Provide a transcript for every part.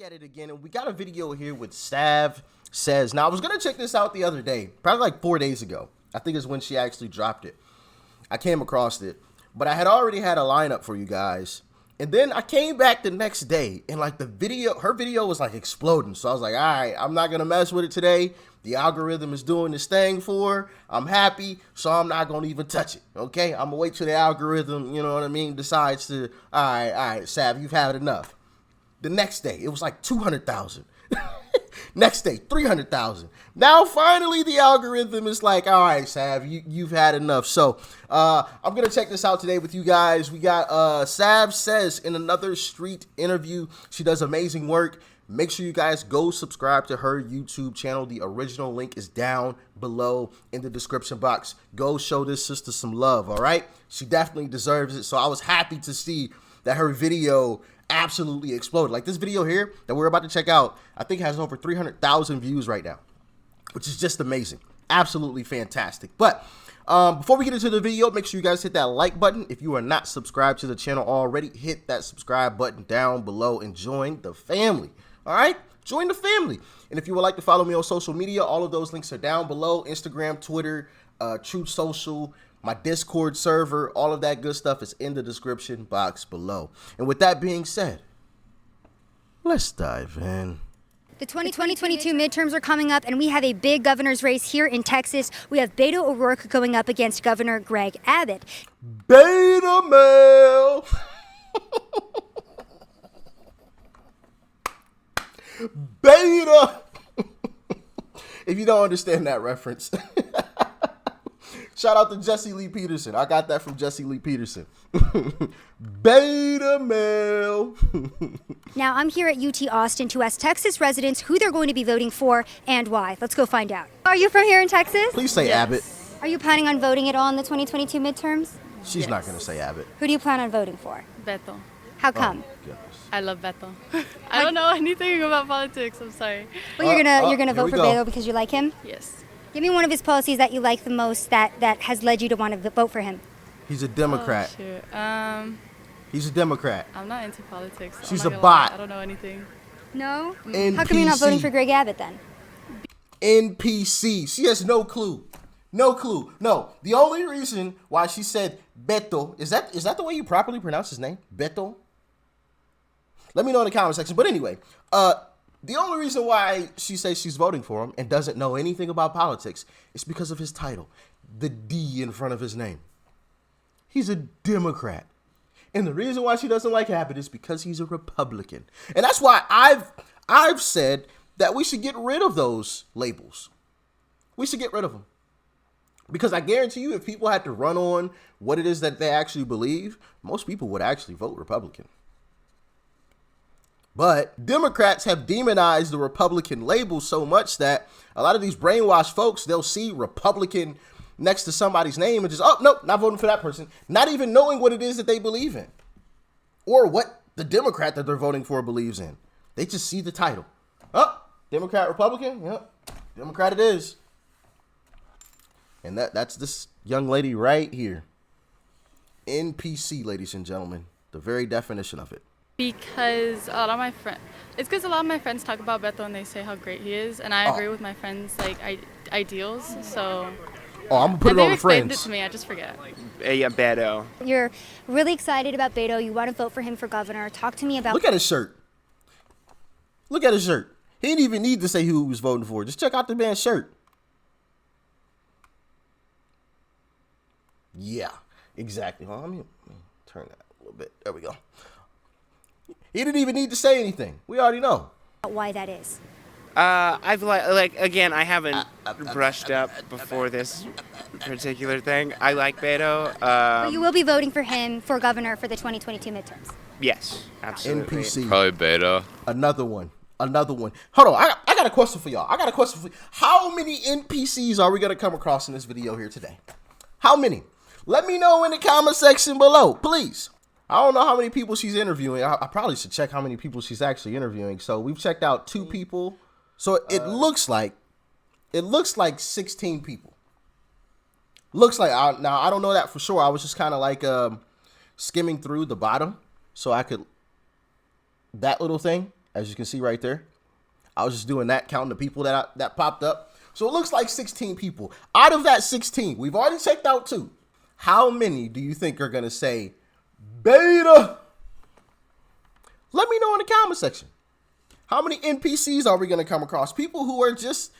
at it again, and we got a video here with Sav Says. Now, I was going to check this out the other day, probably like 4 days ago. I think is when she actually dropped it. I came across it, but I had already had a lineup for you guys. And then I came back the next day, and like her video was like exploding. So I was like, all right, I'm not going to mess with it today. The algorithm is doing this thing for her. I'm happy, so I'm not going to even touch it, okay? I'm going to wait till the algorithm, you know what I mean, decides to, all right, Sav, you've had enough. The next day, it was like 200,000. Next day, 300,000. Now, finally, the algorithm is like, all right, Sav, you've had enough. So, I'm going to check this out today with you guys. We got Sav Says in another street interview. She does amazing work. Make sure you guys go subscribe to her YouTube channel. The original link is down below in the description box. Go show this sister some love, all right? She definitely deserves it. So I was happy to see that her video absolutely exploded. Like this video here that we're about to check out, I think has over 300,000 views right now, which is just amazing. Absolutely fantastic. But before we get into the video, make sure you guys hit that like button. If you are not subscribed to the channel already, hit that subscribe button down below and join the family. All right, join the family. And if you would like to follow me on social media, all of those links are down below. Instagram, Twitter, Truth Social, my Discord server, all of that good stuff is in the description box below. And with that being said, let's dive in. The 2022 midterms are coming up, and we have a big governor's race here in Texas. We have Beto O'Rourke going up against Governor Greg Abbott. Beta male. Beta. If you don't understand that reference, shout out to Jesse Lee Peterson. I got that from Jesse Lee Peterson. Beta male. Now, I'm here at UT Austin to ask Texas residents who they're going to be voting for and why. Let's go find out. Are you from here in Texas? Please say Yes. Abbott. Are you planning on voting at all in the 2022 midterms? She's not going to say Abbott. Who do you plan on voting for? Beto. How come? Oh, goodness. I love Beto. I don't know anything about politics. I'm sorry. Well, you're gonna here vote we for go. Beto because you like him? Yes. Give me one of his policies that you like the most that has led you to want to vote for him. He's a Democrat. Oh, shoot. He's a Democrat. I'm not into politics. I'm She's not a gonna lie. bot. I don't know anything. No? NPC. How come you're not voting for Greg Abbott then? NPC. She has no clue. No clue. No. The only reason why she said Beto, is that the way you properly pronounce his name? Beto? Let me know in the comment section. But anyway, the only reason why she says she's voting for him and doesn't know anything about politics is because of his title, the D in front of his name. He's a Democrat. And the reason why she doesn't like Abbott is because he's a Republican. And that's why I've said that we should get rid of those labels. We should get rid of them. Because I guarantee you, if people had to run on what it is that they actually believe, most people would actually vote Republican. But Democrats have demonized the Republican label so much that a lot of these brainwashed folks, they'll see Republican next to somebody's name and just, oh, nope, not voting for that person. Not even knowing what it is that they believe in or what the Democrat that they're voting for believes in. They just see the title. Oh, Democrat, Republican? Yep, Democrat it is. And that's this young lady right here. NPC, ladies and gentlemen, the very definition of it. Because a lot of my friends talk about Beto and they say how great he is, and I agree with my friends' ideals. So. Oh, I'm gonna put and it on they've explained friends. it to me. I just forget. Yeah, Beto. You're really excited about Beto. You want to vote for him for governor. Talk to me about. Look at his shirt. Look at his shirt. He didn't even need to say who he was voting for. Just check out the man's shirt. Yeah, exactly. Hold on, let me turn that a little bit. There we go. He didn't even need to say anything. We already know. why that is. I've again, I haven't brushed up before this particular thing. I like Beto. But you will be voting for him for governor for the 2022 midterms. Yes, absolutely. NPC. Probably Beta. Another one. Hold on. I got a question for y'all. How many NPCs are we going to come across in this video here today? How many? Let me know in the comment section below, please. I don't know how many people she's interviewing. I probably should check how many people she's actually interviewing. So we've checked out 2 people. So it looks like 16 people. Looks like, now I don't know that for sure. I was just kind of like skimming through the bottom so I could, that little thing. as you can see right there. I was just doing that, counting the people that popped up. So it looks like 16 people. Out of that 16, we've already checked out 2. How many do you think are going to say beta? Let me know in the comment section. How many NPCs are we going to come across? People who are just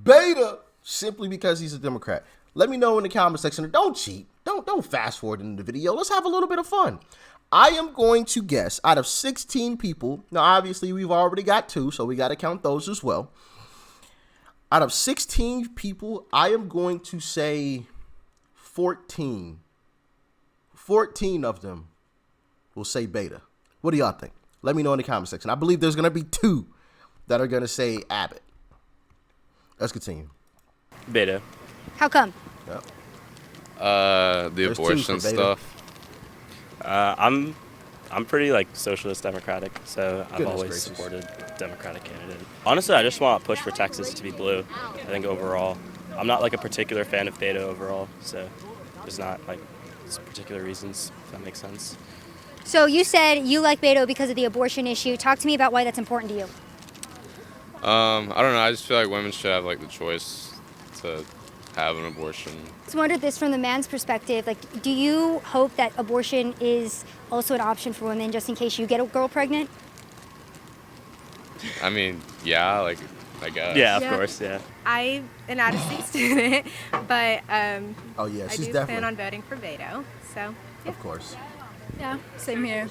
beta simply because he's a Democrat. Let me know in the comment section. Don't cheat. Don't fast forward in the video. Let's have a little bit of fun. I am going to guess out of 16 people. Now, obviously, we've already got 2, so we got to count those as well. Out of 16 people, I am going to say 14. 14 of them will say beta. What do y'all think? Let me know in the comment section. I believe there's going to be 2 that are going to say Abbott. Let's continue. Beta. How come? Yep. The There's 2 abortion for beta. stuff. I'm pretty like socialist democratic, so I've Goodness always gracious. supported Democratic candidate. Honestly, I just want to push for Texas to be blue. I think overall, I'm not like a particular fan of Beto overall, so there's not like particular reasons, if that makes sense. So you said you like Beto because of the abortion issue. Talk to me about why that's important to you. I don't know. I just feel like women should have like the choice to have an abortion. I just wondered this from the man's perspective. Like, do you hope that abortion is also an option for women just in case you get a girl pregnant? I mean, yeah, like I guess. Yeah, of Yeah. course, yeah. I'm an out-of-state student, but Oh, yeah, I she's do definitely. plan on voting for Beto. So, Of course. Yeah, same here.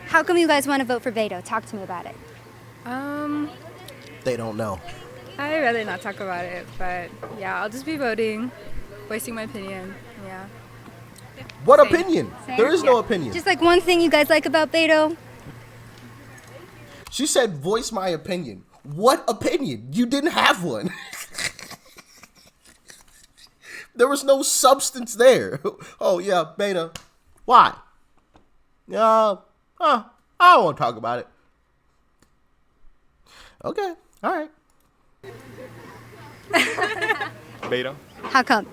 How come you guys want to vote for Beto? Talk to me about it. They don't know. I'd rather not talk about it, but yeah, I'll just be voting, voicing my opinion. Yeah. What Same. opinion? Same. There is no opinion. Just like one thing you guys like about Beto. She said, voice my opinion. What opinion? You didn't have one. There was no substance there. Oh, yeah, beta. Why? I don't want to talk about it. Okay, all right. Beto, How come?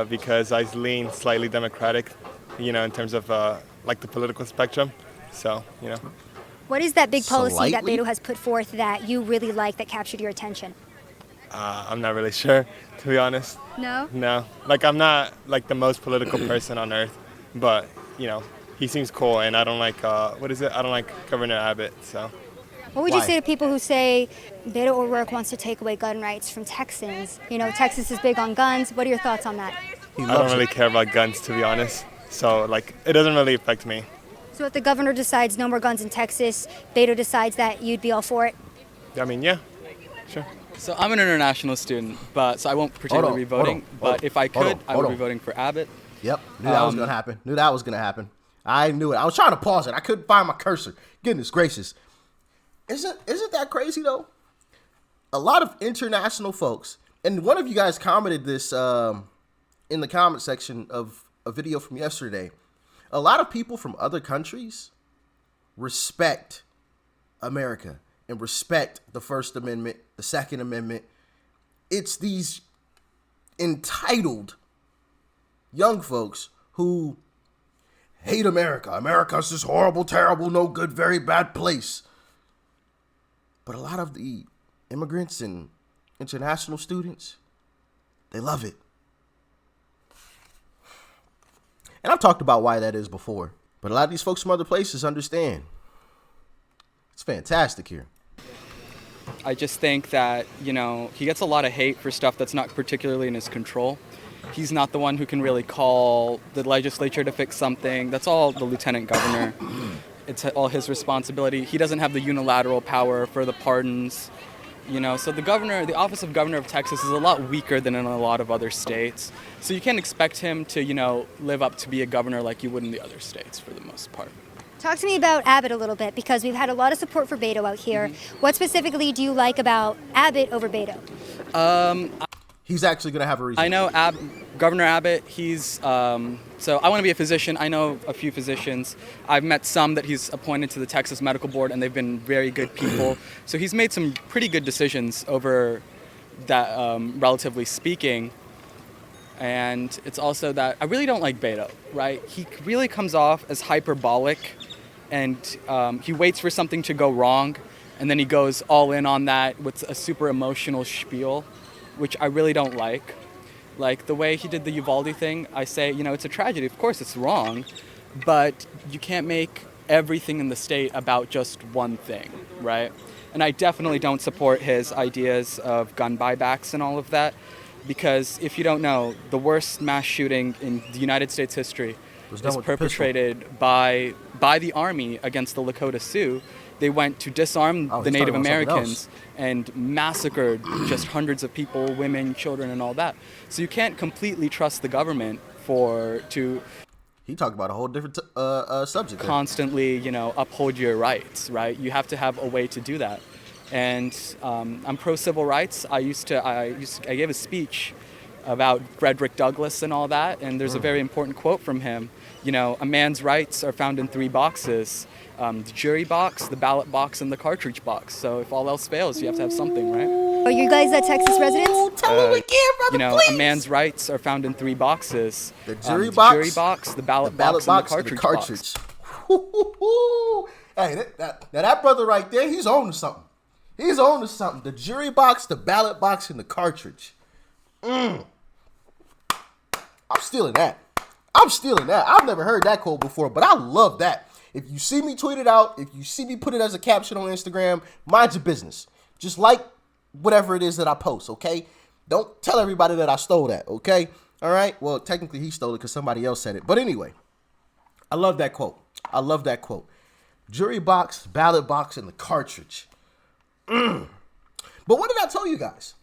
because I lean slightly Democratic, in terms of like the political spectrum. So, What is that big policy that Slightly? Beto has put forth that you really like that captured your attention? I'm not really sure, to be honest. No? No, like I'm not like the most political person on earth, but he seems cool, and I don't like I don't like Governor Abbott. So What would you Why? say to people who say Beto O'Rourke wants to take away gun rights from Texans? Texas is big on guns. What are your thoughts on that? He I don't loves really it. care about guns, to be honest. So like it doesn't really affect me. So if the governor decides no more guns in Texas, Beto decides that you'd be all for it? I mean, yeah, sure. So I'm an international student, so I won't particularly be voting. But if I could, I would be voting for Abbott. Yep, knew that was going to happen. I knew it. I was trying to pause it. I couldn't find my cursor. Goodness gracious. Isn't that crazy, though? A lot of international folks, and one of you guys commented this in the comment section of a video from yesterday. A lot of people from other countries respect America and respect the First Amendment, the Second Amendment. It's these entitled young folks who hate America. America's this horrible, terrible, no good, very bad place. But a lot of the immigrants and international students, they love it. And I've talked about why that is before, but a lot of these folks from other places understand. It's fantastic here. I just think that, he gets a lot of hate for stuff that's not particularly in his control. He's not the one who can really call the legislature to fix something. That's all the lieutenant governor. It's all his responsibility. He doesn't have the unilateral power for the pardons. So the office of governor of Texas is a lot weaker than in a lot of other states. So you can't expect him to, live up to be a governor like you would in the other states for the most part. Talk to me about Abbott a little bit, because we've had a lot of support for Beto out here. What specifically do you like about Abbott over Beto? He's actually going to have a reason. I know Governor Abbott, he's, so I want to be a physician. I know a few physicians. I've met some that he's appointed to the Texas Medical Board, and they've been very good people. So he's made some pretty good decisions over that, relatively speaking. And it's also that I really don't like Beto, right? He really comes off as hyperbolic and he waits for something to go wrong, and then he goes all in on that with a super emotional spiel, which I really don't like. Like the way he did the Uvalde thing, I say, it's a tragedy. Of course, it's wrong, but you can't make everything in the state about just one thing, right? And I definitely don't support his ideas of gun buybacks and all of that, because if you don't know, the worst mass shooting in the United States history is perpetrated by the army against the Lakota Sioux. They went to disarm the Native Americans and massacred just hundreds of people, women, children, and all that. So you can't completely trust the government He talked about a whole different subject. Constantly, uphold your rights, right? You have to have a way to do that. And I'm pro civil rights. I gave a speech about Frederick Douglass and all that, and there's a very important quote from him. A man's rights are found in 3 boxes: the jury box, the ballot box, and the cartridge box. So if all else fails, you have to have something, right? Are you guys Texas residents? Tell him again, brother, please. A man's rights are found in 3 boxes: the jury box, the ballot box, and the cartridge box. Hey, that brother right there, he's on to something. He's on to something. The jury box, the ballot box, and the cartridge. I'm stealing that. I've never heard that quote before, but I love that. If you see me tweet it out, if you see me put it as a caption on Instagram, mind your business. Just like whatever it is that I post, okay? Don't tell everybody that I stole that, okay? All right? Well, technically he stole it because somebody else said it. But anyway, I love that quote. Jury box, ballot box, and the cartridge. But what did I tell you guys?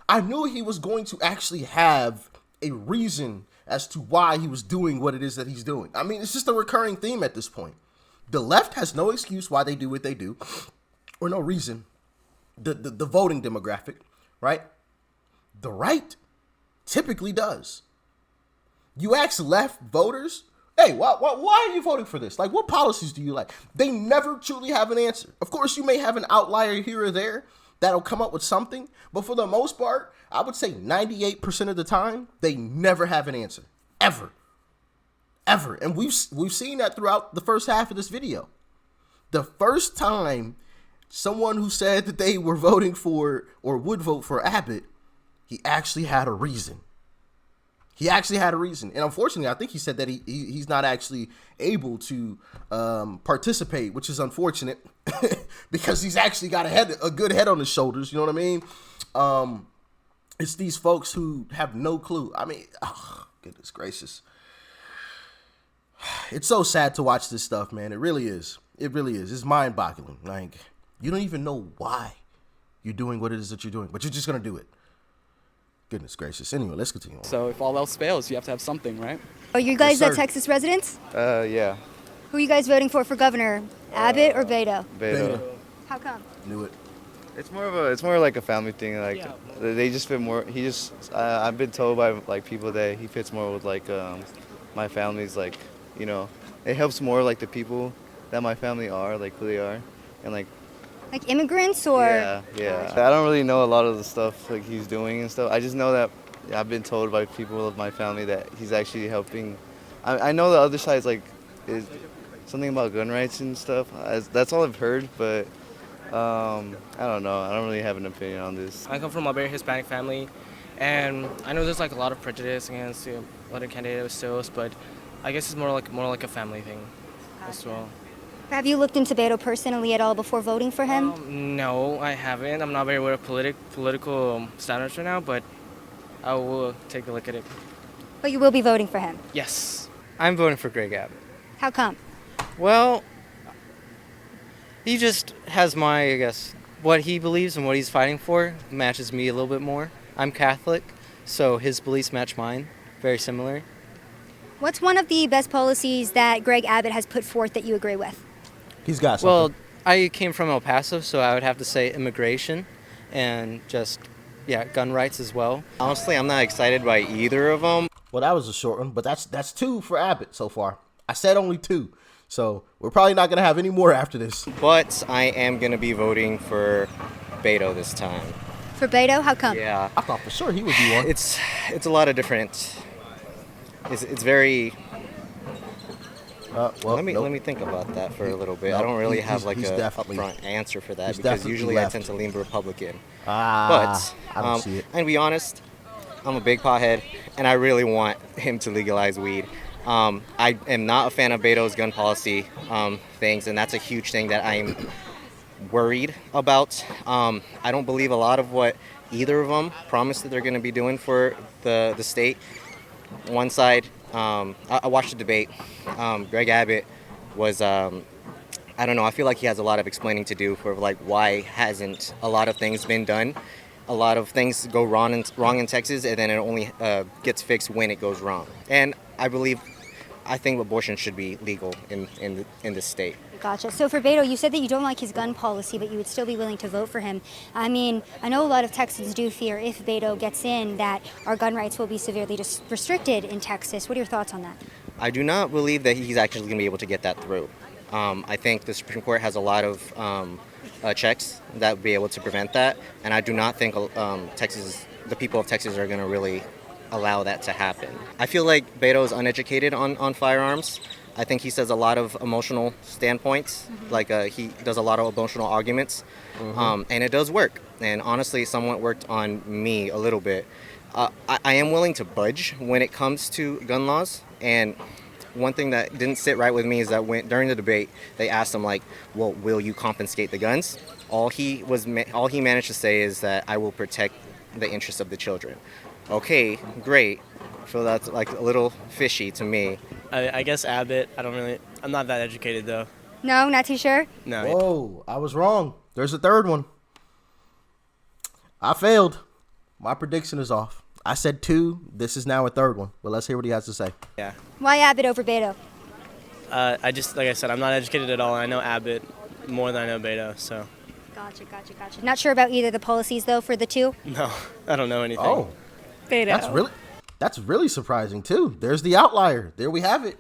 I knew he was going to actually have a reason as to why he was doing what it is that he's doing. I mean, it's just a recurring theme at this point. The left has no excuse why they do what they do, or no reason. The voting demographic, right? The right typically does. You ask left voters, hey, why are you voting for this? Like, what policies do you like? They never truly have an answer. Of course, you may have an outlier here or there that'll come up with something, but for the most part, I would say 98% of the time, they never have an answer. Ever. And we've seen that throughout the first half of this video. The first time someone who said that they were voting for or would vote for Abbott, he actually had a reason. And unfortunately, I think he said that he's not actually able to participate, which is unfortunate because he's actually got a good head on his shoulders. You know what I mean? It's these folks who have no clue. I mean, goodness gracious. It's so sad to watch this stuff, man. It really is. It's mind-boggling. Like, you don't even know why you're doing what it is that you're doing, but you're just going to do it. Goodness gracious. Anyway, let's continue on. So if all else fails, you have to have something, right? Are you guys Texas residents? Yeah. Who are you guys voting for governor? Abbott or Beto? Beto. How come? Knew it. It's more like a family thing. Like they just fit more. I've been told by like people that he fits more with like my family's like, it helps more like the people that my family are, like who they are, and like immigrants or? Yeah. I don't really know a lot of the stuff like he's doing and stuff. I just know that I've been told by people of my family that he's actually helping. I know the other side's like is something about gun rights and stuff. That's all I've heard, but I don't know. I don't really have an opinion on this. I come from a very Hispanic family, and I know there's like a lot of prejudice against other candidates still, but I guess it's more like a family thing as well. Have you looked into Beto personally at all before voting for him? No, I haven't. I'm not very aware of political standards right now, but I will take a look at it. But you will be voting for him? Yes. I'm voting for Greg Abbott. How come? Well, he just has what he believes and what he's fighting for matches me a little bit more. I'm Catholic, so his beliefs match mine. Very similar. What's one of the best policies that Greg Abbott has put forth that you agree with? He's got something. Well, I came from El Paso, so I would have to say immigration and gun rights as well. Honestly, I'm not excited by either of them. Well, that was a short one, but that's 2 for Abbott so far. I said only 2, so we're probably not going to have any more after this. But I am going to be voting for Beto this time. For Beto? How come? Yeah. I thought for sure he would be one. It's a lot of different... It's very... Well, let me nope. let me think about that for a little bit. No, I don't really he's- have like he's a definitely- upfront answer for that he's because definitely usually I left. tend to lean Republican. I don't see it. And to be honest, I'm a big pothead, and I really want him to legalize weed. I am not a fan of Beto's gun policy things, and that's a huge thing that I'm worried about. I don't believe a lot of what either of them promise that they're going to be doing for the state. One side, I watched the debate. Greg Abbott was, I don't know, I feel like he has a lot of explaining to do for like why hasn't a lot of things been done. A lot of things go wrong in Texas, and then it only gets fixed when it goes wrong. And I think abortion should be legal in this state. Gotcha. So for Beto, you said that you don't like his gun policy, but you would still be willing to vote for him. I mean, I know a lot of Texans do fear if Beto gets in that our gun rights will be severely restricted in Texas. What are your thoughts on that? I do not believe that he's actually going to be able to get that through. I think the Supreme Court has a lot of checks that would be able to prevent that, and I do not think the people of Texas are going to really allow that to happen. I feel like Beto is uneducated on firearms. I think he says a lot of emotional standpoints, like he does a lot of emotional arguments, and it does work. And honestly, somewhat worked on me a little bit. I am willing to budge when it comes to gun laws, and one thing that didn't sit right with me is that during the debate, they asked him like, "Well, will you confiscate the guns?" All he managed to say is that I will protect the interests of the children. Okay, great. So that's like a little fishy to me. I guess Abbott. I'm not that educated though. No, not too sure? No. Whoa, I was wrong. There's a third one. I failed. My prediction is off. I said 2. This is now a third one. But let's hear what he has to say. Yeah. Why Abbott over Beto? Like I said, I'm not educated at all. I know Abbott more than I know Beto, so. Gotcha. Not sure about either the policies, though, for the two? No, I don't know anything. Oh, Beto. that's really surprising too. There's the outlier. There we have it.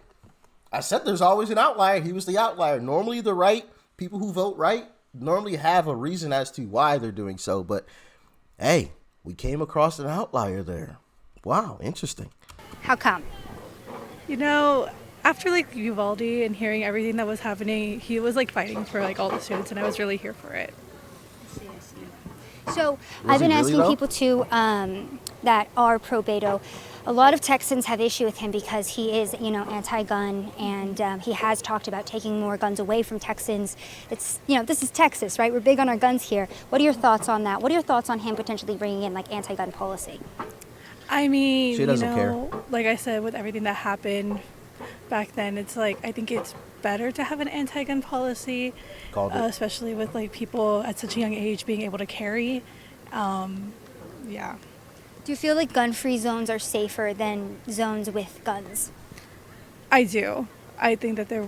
I said there's always an outlier. He was the outlier. Normally the right people who vote right normally have a reason as to why they're doing so. But hey, we came across an outlier there. Wow, interesting. How come? You know, after like Uvalde and hearing everything that was happening, he was like fighting for like all the students, and I was really here for it. So I've been asking people too that are pro Beto. A lot of Texans have issue with him because he is, anti-gun, and he has talked about taking more guns away from Texans. It's, this is Texas, right? We're big on our guns here. What are your thoughts on that? What are your thoughts on him potentially bringing in like anti-gun policy? I mean, she doesn't care. Like I said, with everything that happened back then, it's like I think it's better to have an anti-gun policy, especially with like people at such a young age being able to carry. Yeah. Do you feel like gun-free zones are safer than zones with guns? I do. I think that they're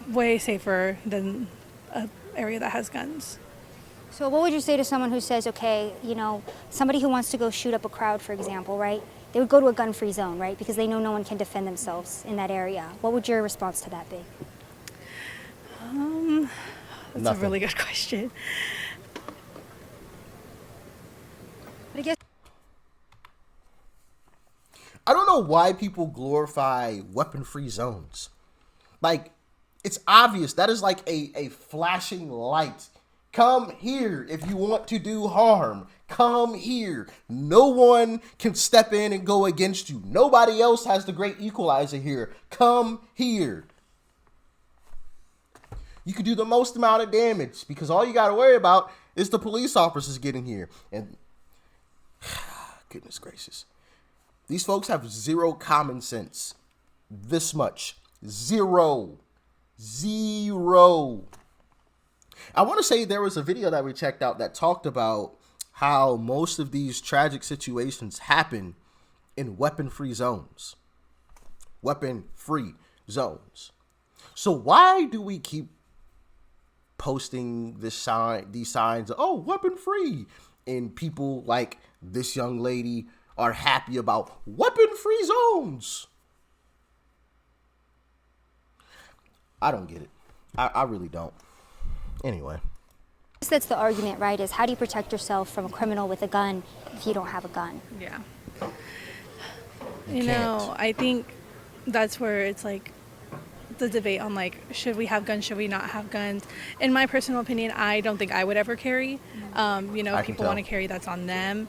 way safer than an area that has guns. So what would you say to someone who says, okay, somebody who wants to go shoot up a crowd, for example, right? They would go to a gun-free zone, right? Because they know no one can defend themselves in that area. What would your response to that be? That's Nothing. a really good question. But I guess I don't know why people glorify weapon-free zones. Like, it's obvious. That is like a flashing light. Come here if you want to do harm. Come here. No one can step in and go against you. Nobody else has the great equalizer here. Come here. You can do the most amount of damage because all you got to worry about is the police officers getting here. And goodness gracious. These folks have zero common sense. This much. Zero. I want to say there was a video that we checked out that talked about how most of these tragic situations happen in weapon-free zones. Weapon-free zones. So why do we keep posting these signs, oh, weapon-free, and people like this young lady are happy about weapon-free zones? I don't get it. I really don't. Anyway. that's the argument, right? Is how do you protect yourself from a criminal with a gun if you don't have a gun? Yeah. You know, I think that's where it's like the debate on like, should we have guns, should we not have guns. In my personal opinion, I don't think I would ever carry. If people want to carry, that's on them.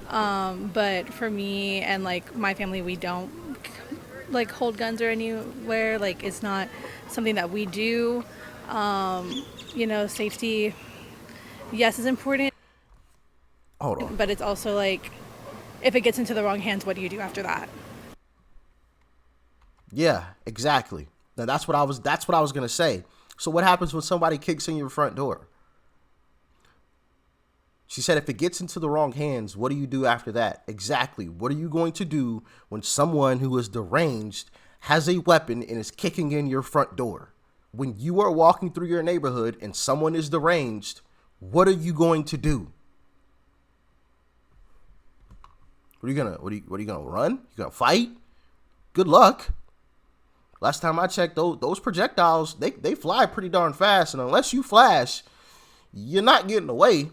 But for me and like my family, we don't like hold guns or anywhere. Like it's not something that we do. Safety, yes, is important. Hold on. But it's also like, if it gets into the wrong hands, what do you do after that? Yeah, exactly. Now that's what I was gonna say. So what happens when somebody kicks in your front door? She said if it gets into the wrong hands, what do you do after that? Exactly. What are you going to do when someone who is deranged has a weapon and is kicking in your front door? When you are walking through your neighborhood and someone is deranged, what are you going to do? What are you gonna run? You gonna fight? Good luck. Last time I checked, those projectiles, they fly pretty darn fast, and unless you flash, you're not getting away.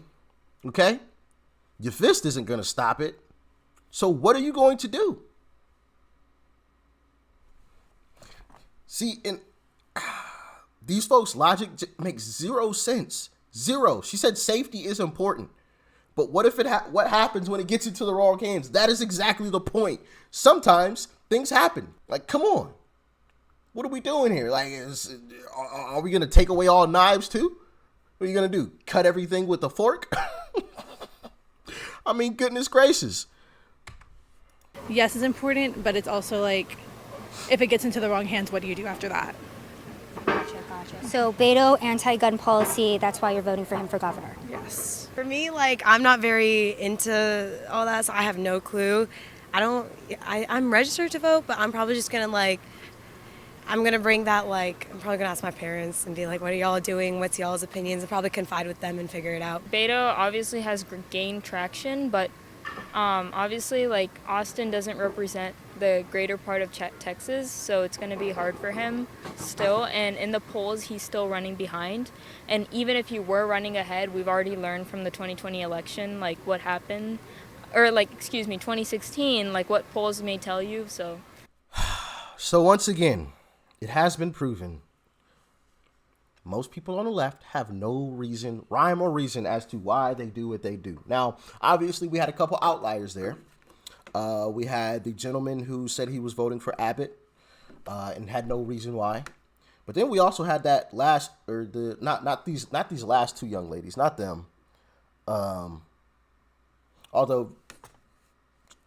Okay? Your fist isn't gonna stop it. So what are you going to do? See, and these folks' logic makes zero sense. Zero. She said safety is important. But what if what happens when it gets into the wrong hands? That is exactly the point. Sometimes things happen. Like, come on. What are we doing here? Like, are we going to take away all knives too? What are you going to do? Cut everything with a fork? I mean, goodness gracious. Yes, is important, but it's also like, if it gets into the wrong hands, what do you do after that? Gotcha. So Beto, anti-gun policy, that's why you're voting for him for governor. Yes. For me, like, I'm not very into all that, so I have no clue. I'm registered to vote, but I'm probably just going to, I'm going to bring that, I'm probably going to ask my parents and be like, what are y'all doing? What's y'all's opinions? I'll probably confide with them and figure it out. Beto obviously has gained traction, but obviously, Austin doesn't represent the greater part of Texas, so it's going to be hard for him still. And in the polls, he's still running behind. And even if he were running ahead, we've already learned from the 2020 election, what happened, or 2016, what polls may tell you. So once again, it has been proven most people on the left have no rhyme or reason as to why they do what they do. Now, obviously, we had a couple outliers there. We had the gentleman who said he was voting for Abbott and had no reason why. But then we also had that not these last two young ladies, not them. Although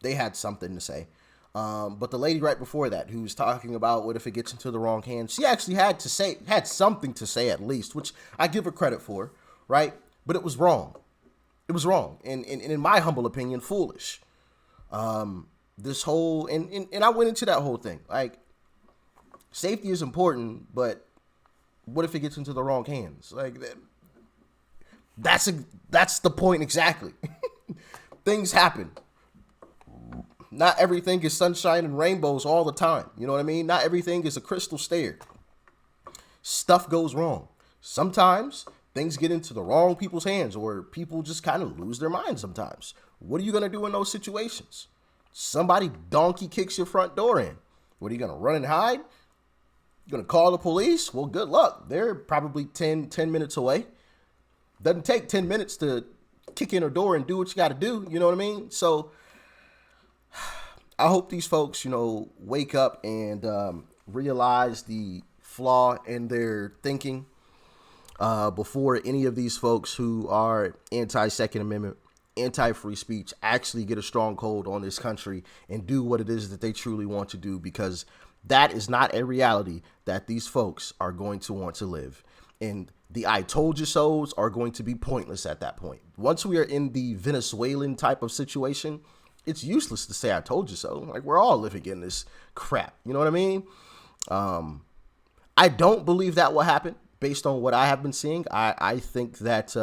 they had something to say. But the lady right before that, who was talking about what if it gets into the wrong hands, she actually had something to say at least, which I give her credit for, right? But it was wrong. It was wrong, and in my humble opinion, foolish. This whole and I went into that whole thing. Safety is important, but what if it gets into the wrong hands? That's the point exactly. Things happen. Not everything is sunshine and rainbows all the time. You know what I mean? Not everything is a crystal stair. Stuff goes wrong. Sometimes things get into the wrong people's hands, or people just kind of lose their minds sometimes. What are you going to do in those situations? Somebody donkey kicks your front door in. What are you going to run and hide? You're going to call the police? Well, good luck. They're probably 10 minutes away. Doesn't take 10 minutes to kick in a door and do what you got to do. You know what I mean? So I hope these folks, wake up and realize the flaw in their thinking before any of these folks who are anti-Second Amendment, anti-free speech actually get a stronghold on this country and do what it is that they truly want to do, because that is not a reality that these folks are going to want to live. And the I told you so's are going to be pointless at that point. Once we are in the Venezuelan type of situation, it's useless to say I told you so. We're all living in this crap. You know what I mean? I don't believe that will happen based on what I have been seeing. I think that,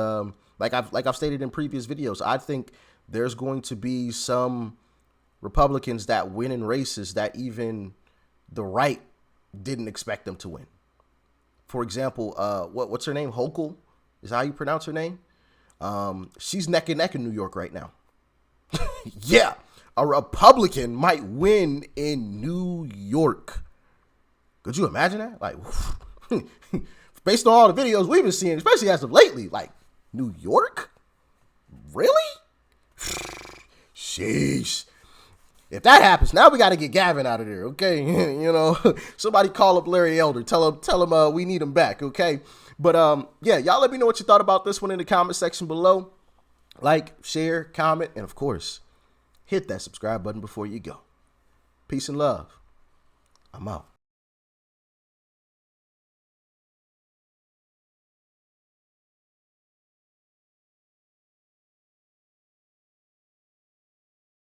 like I've stated in previous videos, I think there's going to be some Republicans that win in races that even the right didn't expect them to win. For example, what's her name? Hochul? Is that how you pronounce her name? She's neck and neck in New York right now. Yeah, a Republican might win in New York. Could you imagine that? Like, based on all the videos we've been seeing, especially as of lately, like New York? Really? Sheesh. If that happens, now we got to get Gavin out of there, okay? You know, somebody call up Larry Elder. Tell him we need him back, okay? But yeah, y'all let me know what you thought about this one in the comment section below. Like, share, comment, and of course, hit that subscribe button before you go. Peace and love. I'm out.